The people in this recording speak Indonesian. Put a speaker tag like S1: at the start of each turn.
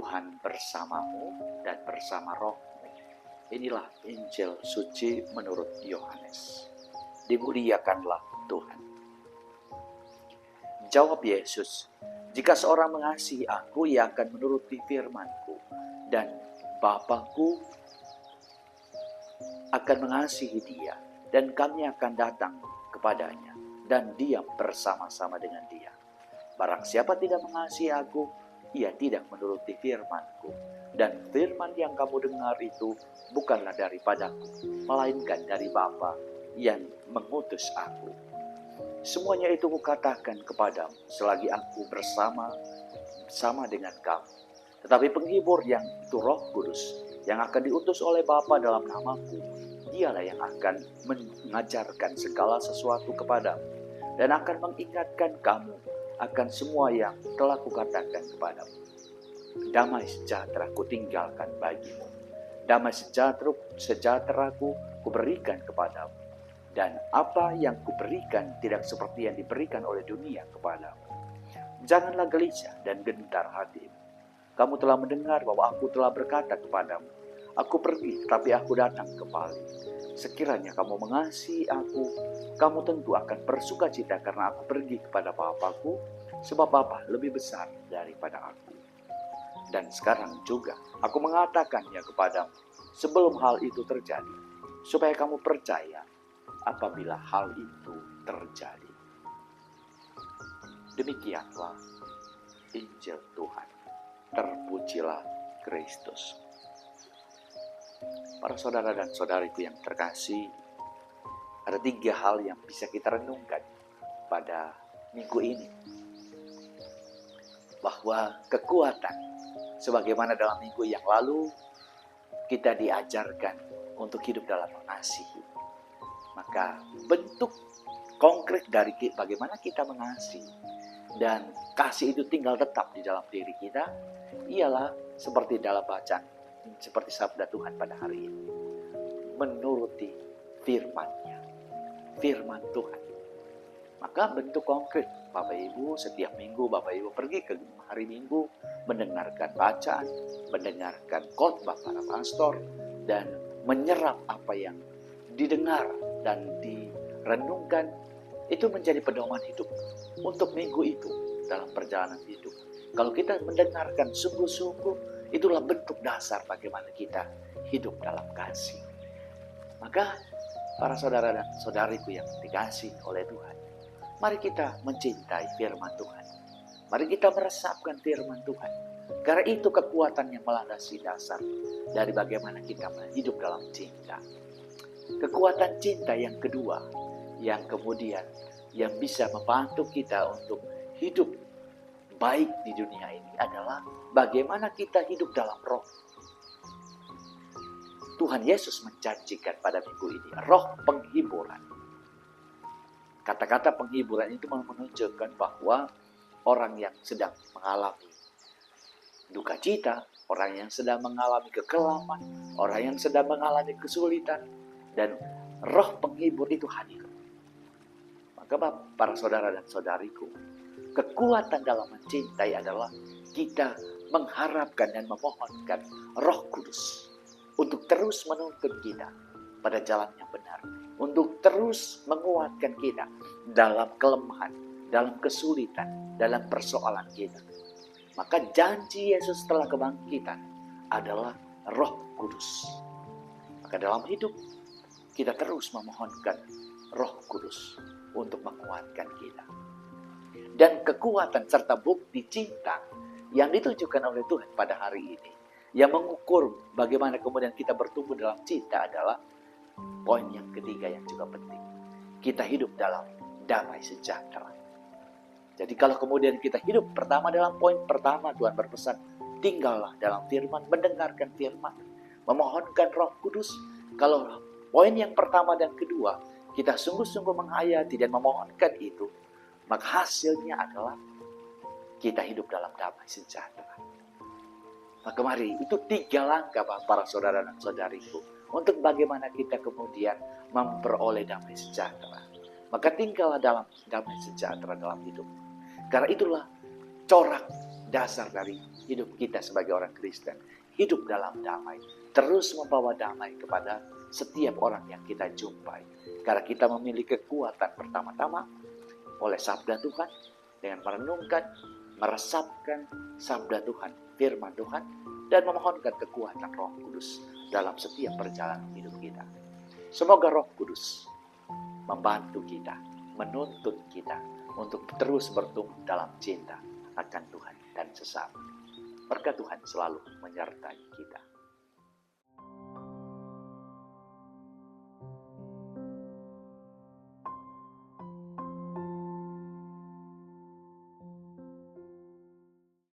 S1: Tuhan bersamamu dan bersama rohmu. Inilah Injil suci menurut Yohanes. Dimuliakanlah Tuhan. Jawab Yesus, jika seorang mengasihi aku, ia akan menuruti firman-Ku, dan Bapa-Ku akan mengasihi dia, dan kami akan datang kepadanya, dan diam bersama-sama dengan dia. Barang siapa tidak mengasihi aku, ia tidak menuruti firman-Ku, dan firman yang kamu dengar itu bukanlah daripadaku, melainkan dari Bapa yang mengutus aku. Semuanya itu kukatakan kepadamu selagi aku bersama dengan kamu. Tetapi penghibur yang itu Roh Kudus yang akan diutus oleh Bapa dalam namaku, dialah yang akan mengajarkan segala sesuatu kepadamu dan akan mengingatkan kamu akan semua yang telah kukatakan kepadamu. Damai sejahtera kutinggalkan bagimu. Damai sejahtera kuberikan kepadamu. Dan apa yang kuberikan tidak seperti yang diberikan oleh dunia kepadamu. Janganlah gelisah dan gentar hatimu. Kamu telah mendengar bahwa aku telah berkata kepadamu, aku pergi, tapi aku datang kembali. Sekiranya kamu mengasihi aku, kamu tentu akan bersuka cita karena aku pergi kepada Bapa-Ku, sebab Bapa lebih besar daripada aku. Dan sekarang juga aku mengatakannya kepadamu sebelum hal itu terjadi, supaya kamu percaya apabila hal itu terjadi. Demikianlah Injil Tuhan. Terpujilah Kristus. Para saudara dan saudariku yang terkasih, ada 3 hal yang bisa kita renungkan pada minggu ini. Bahwa kekuatan, sebagaimana dalam minggu yang lalu, kita diajarkan untuk hidup dalam mengasihi. Maka bentuk konkret dari bagaimana kita mengasihi dan kasih itu tinggal tetap di dalam diri kita, ialah seperti dalam bacaan, seperti sabda Tuhan pada hari ini. Menuruti firman-Nya, firman Tuhan. Maka bentuk konkret, Bapak Ibu setiap minggu Bapak Ibu pergi ke hari Minggu, mendengarkan bacaan, mendengarkan khotbah para pastor, dan menyerap apa yang didengar dan direnungkan, itu menjadi pedoman hidup untuk minggu itu dalam perjalanan hidup. Kalau kita mendengarkan sungguh-sungguh, itulah bentuk dasar bagaimana kita hidup dalam kasih. Maka para saudara dan saudariku yang dikasihi oleh Tuhan, mari kita mencintai firman Tuhan. Mari kita meresapkan firman Tuhan. Karena itu kekuatan yang melandasi dasar dari bagaimana kita hidup dalam cinta. Kekuatan cinta yang kedua, yang kemudian yang bisa membantu kita untuk hidup baik di dunia ini adalah bagaimana kita hidup dalam roh. Tuhan Yesus menjanjikan pada minggu ini roh penghiburan. Kata-kata penghiburan itu menunjukkan bahwa orang yang sedang mengalami duka cita, orang yang sedang mengalami kekelaman, orang yang sedang mengalami kesulitan, dan roh penghibur itu hadir. Maka para saudara dan saudariku, kekuatan dalam mencintai adalah kita mengharapkan dan memohonkan Roh Kudus untuk terus menuntun kita pada jalan yang benar, untuk terus menguatkan kita dalam kelemahan, dalam kesulitan, dalam persoalan kita. Maka janji Yesus setelah kebangkitan adalah Roh Kudus. Maka dalam hidup kita terus memohonkan Roh Kudus untuk menguatkan kita. Dan kekuatan serta bukti cinta yang ditunjukkan oleh Tuhan pada hari ini, yang mengukur bagaimana kemudian kita bertumbuh dalam cinta adalah poin yang ketiga yang juga penting. Kita hidup dalam damai sejahtera. Jadi kalau kemudian kita hidup pertama dalam poin pertama, Tuhan berpesan, tinggallah dalam firman, mendengarkan firman, memohonkan Roh Kudus. Kalau poin yang pertama dan kedua, kita sungguh-sungguh menghayati dan memohonkan itu, maka hasilnya adalah kita hidup dalam damai sejahtera. Maka mari, itu 3 langkah para saudara dan saudariku untuk bagaimana kita kemudian memperoleh damai sejahtera. Maka tinggallah dalam damai sejahtera dalam hidup. Karena itulah corak dasar dari hidup kita sebagai orang Kristen, hidup dalam damai, terus membawa damai kepada setiap orang yang kita jumpai. Karena kita memiliki kekuatan pertama-tama oleh sabda Tuhan, dengan merenungkan, meresapkan sabda Tuhan, firman Tuhan, dan memohonkan kekuatan Roh Kudus dalam setiap perjalanan hidup kita. Semoga Roh Kudus membantu kita, menuntun kita untuk terus bertumbuh dalam cinta akan Tuhan dan sesama. Berkat Tuhan selalu menyertai kita.